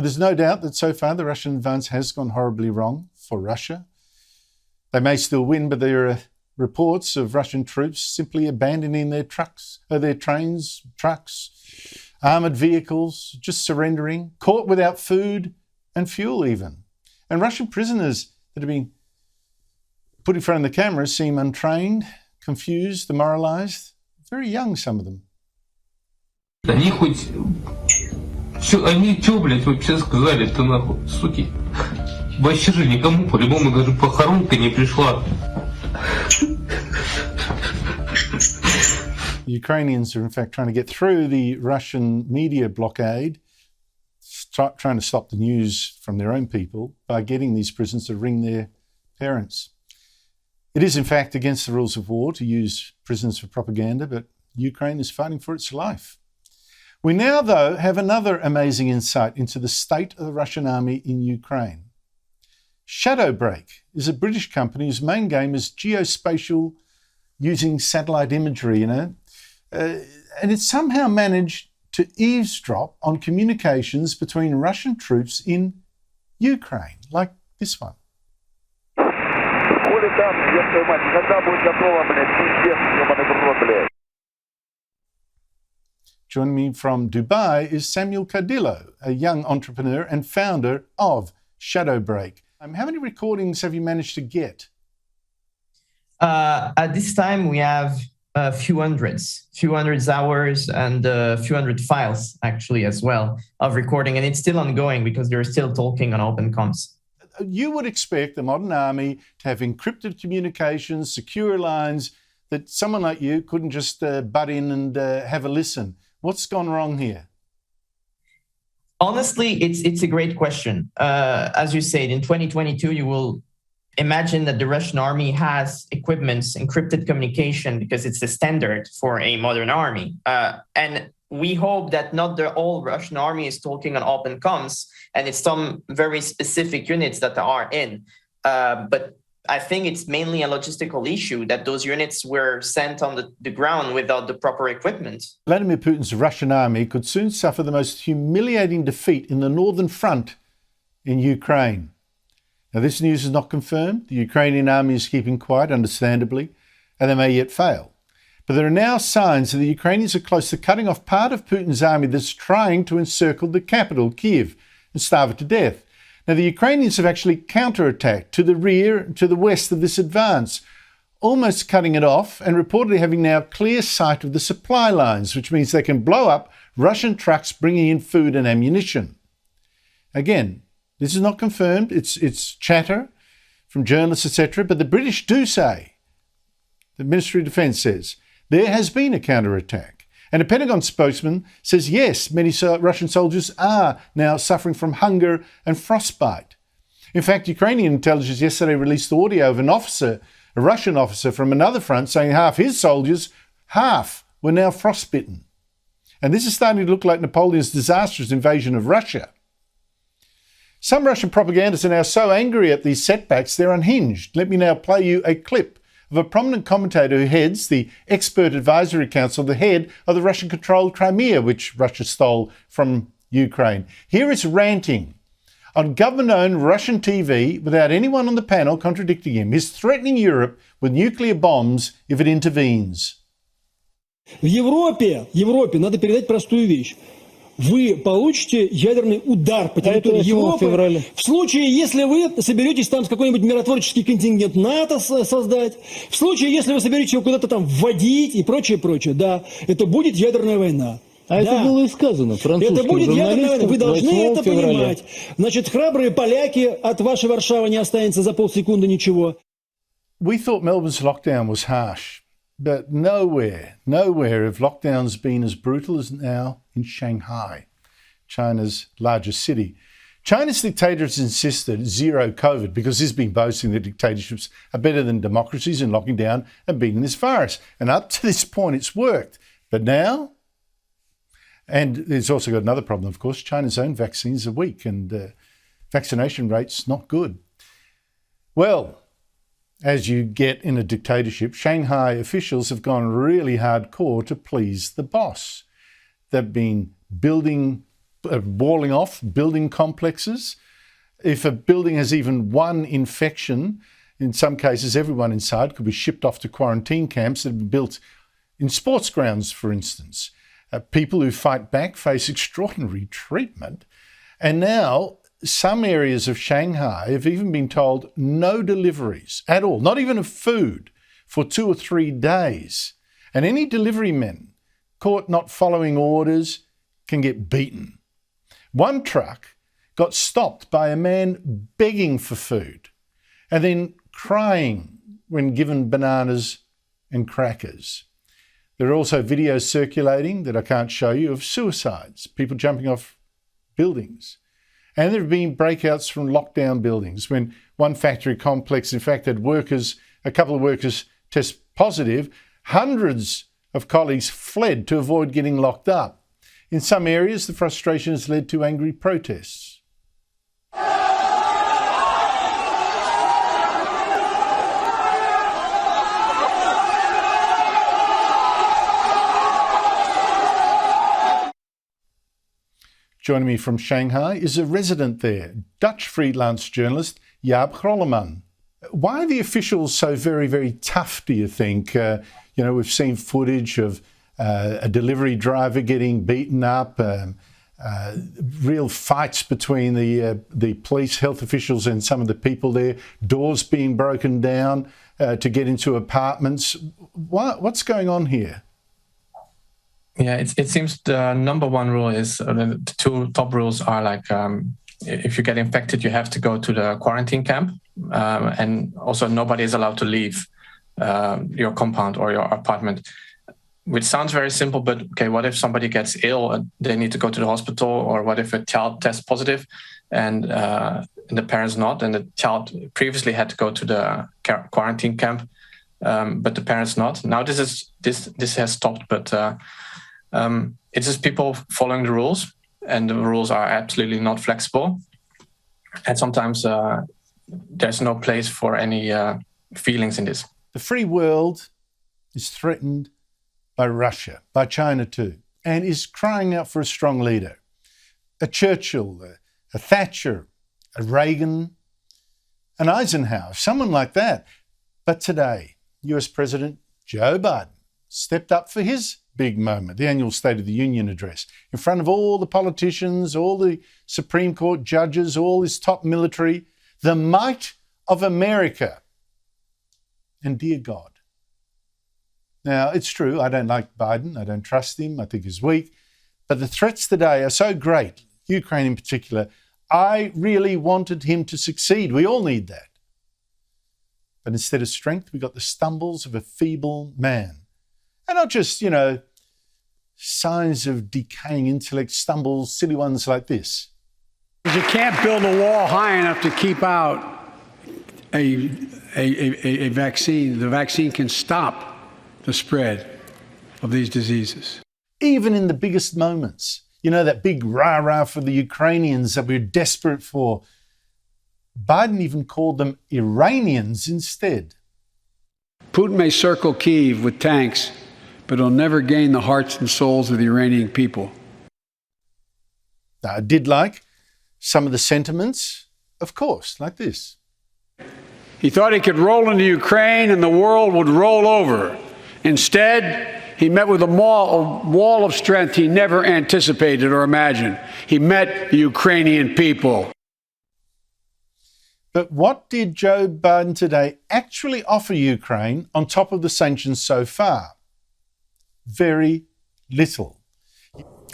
But there's no doubt that so far the Russian advance has gone horribly wrong for Russia. They may still win, but there are reports of Russian troops simply abandoning their trains, trucks, armoured vehicles, just surrendering, caught without food and fuel even. And Russian prisoners that have been put in front of the camera seem untrained, confused, demoralised, very young, some of them. Они чё, блядь, вообще сказали-то нахуй, суки? Вообще же никому по-любому даже похоронка не пришла. Ukrainians are in fact trying to get through the Russian media blockade, trying to stop the news from their own people by getting these prisoners to ring their parents. It is in fact against the rules of war to use prisoners for propaganda, but Ukraine is fighting for its life. We now, though, have another amazing insight into the state of the Russian army in Ukraine. Shadowbreak is a British company whose main game is geospatial, using satellite imagery, and it's somehow managed to eavesdrop on communications between Russian troops in Ukraine, like this one. Joining me from Dubai is Samuel Cardillo, a young entrepreneur and founder of Shadowbreak. How many recordings have you managed to get? At this time, we have a few hundred hours and a few hundred files, actually, as well, of recording. And it's still ongoing because they're still talking on open comms. You would expect the modern army to have encrypted communications, secure lines, that someone like you couldn't just butt in and have a listen. What's gone wrong here? Honestly, it's a great question. As you said, in 2022, you will imagine that the Russian army has equipments, encrypted communication, because it's the standard for a modern army. And we hope that not the whole Russian army is talking on open comms, and it's some very specific units that are in. But I think it's mainly a logistical issue that those units were sent on the ground without the proper equipment. Vladimir Putin's Russian army could soon suffer the most humiliating defeat in the northern front in Ukraine. Now, this news is not confirmed. The Ukrainian army is keeping quiet, understandably, and they may yet fail. But there are now signs that the Ukrainians are close to cutting off part of Putin's army that's trying to encircle the capital, Kyiv, and starve it to death. Now, the Ukrainians have actually counterattacked to the rear and to the west of this advance, almost cutting it off and reportedly having now clear sight of the supply lines, which means they can blow up Russian trucks bringing in food and ammunition. Again, this is not confirmed. It's chatter from journalists, etc. But the British do say, the Ministry of Defence says, there has been a counterattack. And a Pentagon spokesman says, yes, many Russian soldiers are now suffering from hunger and frostbite. In fact, Ukrainian intelligence yesterday released audio of a Russian officer from another front, saying half his soldiers, were now frostbitten. And this is starting to look like Napoleon's disastrous invasion of Russia. Some Russian propagandists are now so angry at these setbacks, they're unhinged. Let me now play you a clip of a prominent commentator who heads the Expert Advisory Council, the head of the Russian-controlled Crimea, which Russia stole from Ukraine. Here is ranting on government-owned Russian TV without anyone on the panel contradicting him. He's threatening Europe with nuclear bombs if it intervenes. В Европе надо передать простую вещь. Вы получите ядерный удар по территории Европы в случае, если вы соберетесь там с какой-нибудь миротворческий контингент НАТО создать, в случае, если вы соберетесь его куда-то там вводить и прочее, да, это будет ядерная война. Это было и сказано французским это будет ядерная война, вы должны это февраля. понимать. Значит, храбрые поляки, от вашей Варшавы не останется за полсекунды ничего. We thought Melbourne's lockdown was harsh, but nowhere have lockdowns been as brutal as now in Shanghai, China's largest city. China's dictator has insisted zero COVID because he's been boasting that dictatorships are better than democracies in locking down and beating this virus. And up to this point, it's worked. But now, and there's also got another problem, of course, China's own vaccines are weak and vaccination rates not good. Well, as you get in a dictatorship, Shanghai officials have gone really hardcore to please the boss. They've been building walling off building complexes. If a building has even one infection, in some cases everyone inside could be shipped off to quarantine camps that have been built in sports grounds, for instance. People who fight back face extraordinary treatment. And now some areas of Shanghai have even been told no deliveries at all, not even of food, for 2 or 3 days. And any delivery men caught not following orders can get beaten. One truck got stopped by a man begging for food and then crying when given bananas and crackers. There are also videos circulating that I can't show you of suicides, people jumping off buildings. And there have been breakouts from lockdown buildings when one factory complex, in fact, had a couple of workers test positive. Hundreds of colleagues fled to avoid getting locked up. In some areas, the frustration has led to angry protests. Joining me from Shanghai is a resident there, Dutch freelance journalist Jaap Grolleman. Why are the officials so very, very tough, do you think? We've seen footage of a delivery driver getting beaten up, real fights between the police, health officials and some of the people there, doors being broken down to get into apartments. What's going on here? Yeah, it seems the number one rule is, the two top rules are like, if you get infected, you have to go to the quarantine camp. And also nobody is allowed to leave your compound or your apartment, which sounds very simple, but okay, what if somebody gets ill and they need to go to the hospital? Or what if a child tests positive and the parents not, and the child previously had to go to the quarantine camp, but the parents not? Now this has stopped, but it's just people following the rules, and the rules are absolutely not flexible. And sometimes there's no place for any feelings in this. The free world is threatened by Russia, by China too, and is crying out for a strong leader. A Churchill, a Thatcher, a Reagan, an Eisenhower, someone like that. But today, US President Joe Biden stepped up for his big moment, the annual State of the Union address, in front of all the politicians, all the Supreme Court judges, all his top military, the might of America. And dear God. Now, it's true, I don't like Biden, I don't trust him, I think he's weak, but the threats today are so great, Ukraine in particular. I really wanted him to succeed. We all need that. But instead of strength, we got the stumbles of a feeble man. And not just, signs of decaying intellect, stumbles, silly ones like this. You can't build a wall high enough to keep out a vaccine. The vaccine can stop the spread of these diseases. Even in the biggest moments, that big rah-rah for the Ukrainians that we're desperate for, Biden even called them Iranians instead. Putin may circle Kyiv with tanks, but he'll never gain the hearts and souls of the Iranian people. Now, I did like some of the sentiments, of course, like this. He thought he could roll into Ukraine and the world would roll over. Instead, he met with a wall of strength he never anticipated or imagined. He met the Ukrainian people. But what did Joe Biden today actually offer Ukraine on top of the sanctions so far? Very little.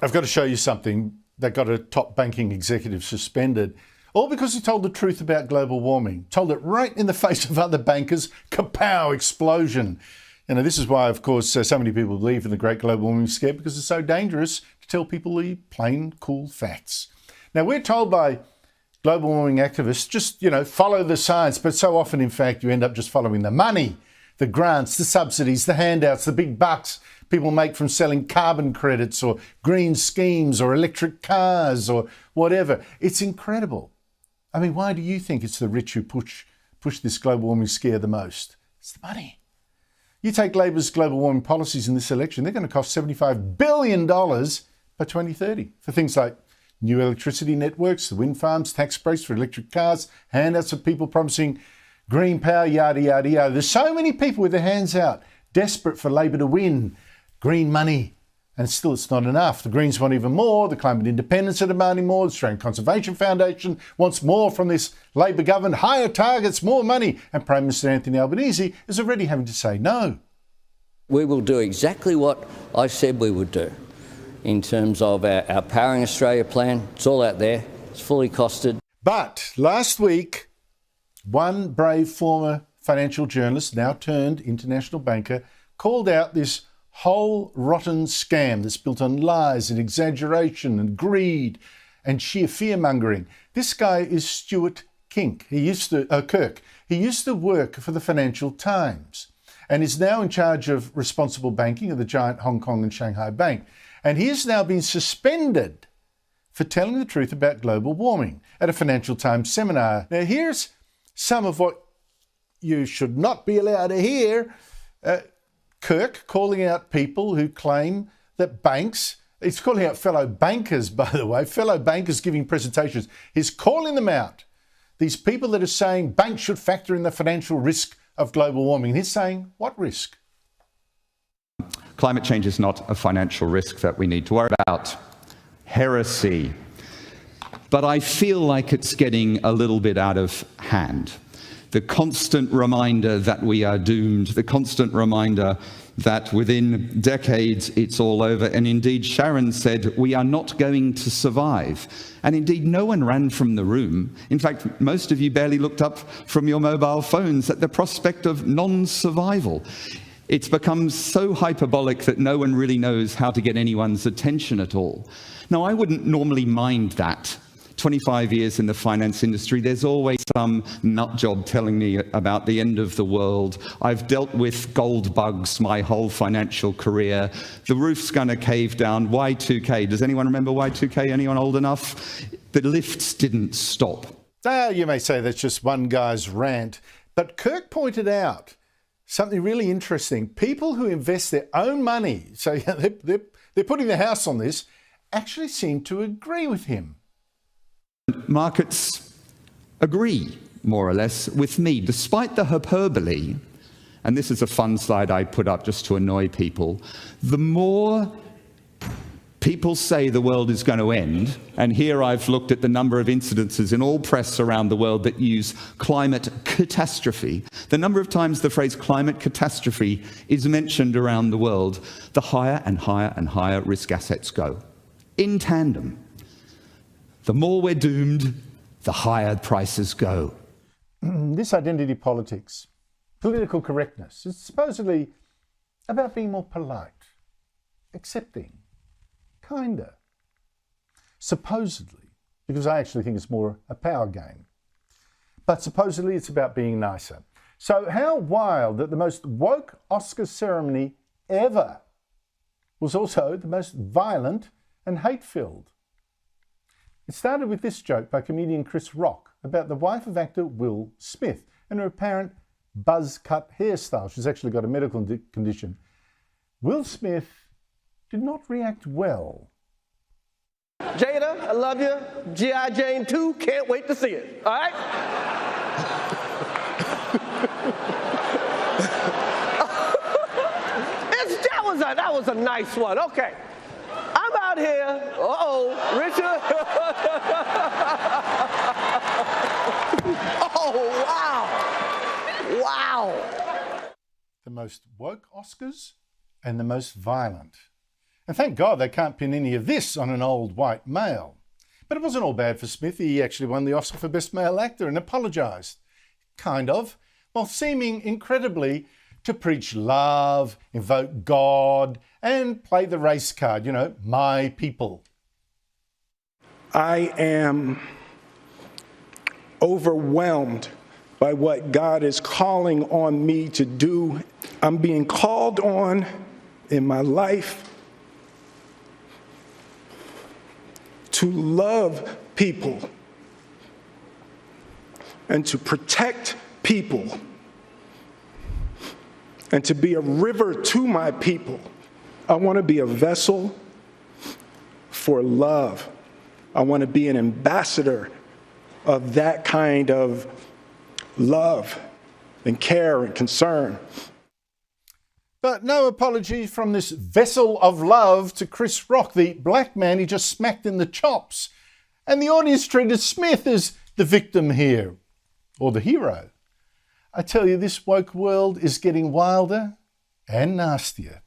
I've got to show you something that got a top banking executive suspended, all because he told the truth about global warming, told it right in the face of other bankers. Kapow, explosion. This is why, of course, so many people believe in the great global warming scare, because it's so dangerous to tell people the plain, cool facts. Now, we're told by global warming activists, just, follow the science, but so often, in fact, you end up just following the money, the grants, the subsidies, the handouts, the big bucks people make from selling carbon credits or green schemes or electric cars or whatever. It's incredible. I mean, why do you think it's the rich who push this global warming scare the most? It's the money. You take Labor's global warming policies in this election, they're going to cost $75 billion by 2030 for things like new electricity networks, the wind farms, tax breaks for electric cars, handouts of people promising green power, yada, yada, yada. There's so many people with their hands out, desperate for Labor to win, green money. And still it's not enough. The Greens want even more. The Climate Independents are demanding more. The Australian Conservation Foundation wants more from this Labor government, higher targets, more money. And Prime Minister Anthony Albanese is already having to say no. We will do exactly what I said we would do in terms of our Powering Australia plan. It's all out there. It's fully costed. But last week, one brave former financial journalist, now turned international banker, called out this whole rotten scam that's built on lies and exaggeration and greed and sheer fear-mongering. This guy is Stuart Kirk. He used to work for the Financial Times and is now in charge of responsible banking of the giant Hong Kong and Shanghai bank. And he has now been suspended for telling the truth about global warming at a Financial Times seminar. Now, here's some of what you should not be allowed to hear. Kirk calling out people who claim that banks, he's calling out fellow bankers, by the way, fellow bankers giving presentations. He's calling them out. These people that are saying banks should factor in the financial risk of global warming. He's saying, what risk? Climate change is not a financial risk that we need to worry about. Heresy. But I feel like it's getting a little bit out of hand. The constant reminder that we are doomed, the constant reminder that within decades it's all over. And indeed, Sharon said, we are not going to survive. And indeed, no one ran from the room. In fact, most of you barely looked up from your mobile phones at the prospect of non-survival. It's become so hyperbolic that no one really knows how to get anyone's attention at all. Now, I wouldn't normally mind that. 25 years in the finance industry, there's always some nut job telling me about the end of the world. I've dealt with gold bugs my whole financial career. The roof's going to cave down. Y2K. Does anyone remember Y2K? Anyone old enough? The lifts didn't stop. You may say that's just one guy's rant, but Kirk pointed out something really interesting. People who invest their own money, so they're putting their house on this, actually seem to agree with him. Markets agree, more or less, with me, despite the hyperbole, and this is a fun slide I put up just to annoy people. The more people say the world is going to end, and here I've looked at the number of incidences in all press around the world that use climate catastrophe, the number of times the phrase climate catastrophe is mentioned around the world, the higher and higher and higher risk assets go, in tandem. The more we're doomed, the higher prices go. This identity politics, political correctness, is supposedly about being more polite, accepting, kinder. Supposedly, because I actually think it's more a power game. But supposedly it's about being nicer. So how wild that the most woke Oscar ceremony ever was also the most violent and hate-filled. It started with this joke by comedian Chris Rock about the wife of actor Will Smith and her apparent buzz-cut hairstyle. She's actually got a medical condition. Will Smith did not react well. Jada, I love you. G.I. Jane 2, can't wait to see it. All right? that was a nice one. Okay. I'm out here. Richard. Oh, wow. Wow. The most woke Oscars and the most violent. And thank God they can't pin any of this on an old white male. But it wasn't all bad for Smith. He actually won the Oscar for Best Male Actor and apologised. Kind of. While seeming incredibly to preach love, invoke God, and play the race card, you know, my people. I am overwhelmed by what God is calling on me to do. I'm being called on in my life to love people and to protect people and to be a river to my people. I want to be a vessel for love I want to be an ambassador of that kind of love and care and concern. But no apology from this vessel of love to Chris Rock, the black man he just smacked in the chops. And the audience treated Smith as the victim here, or the hero. I tell you, this woke world is getting wilder and nastier.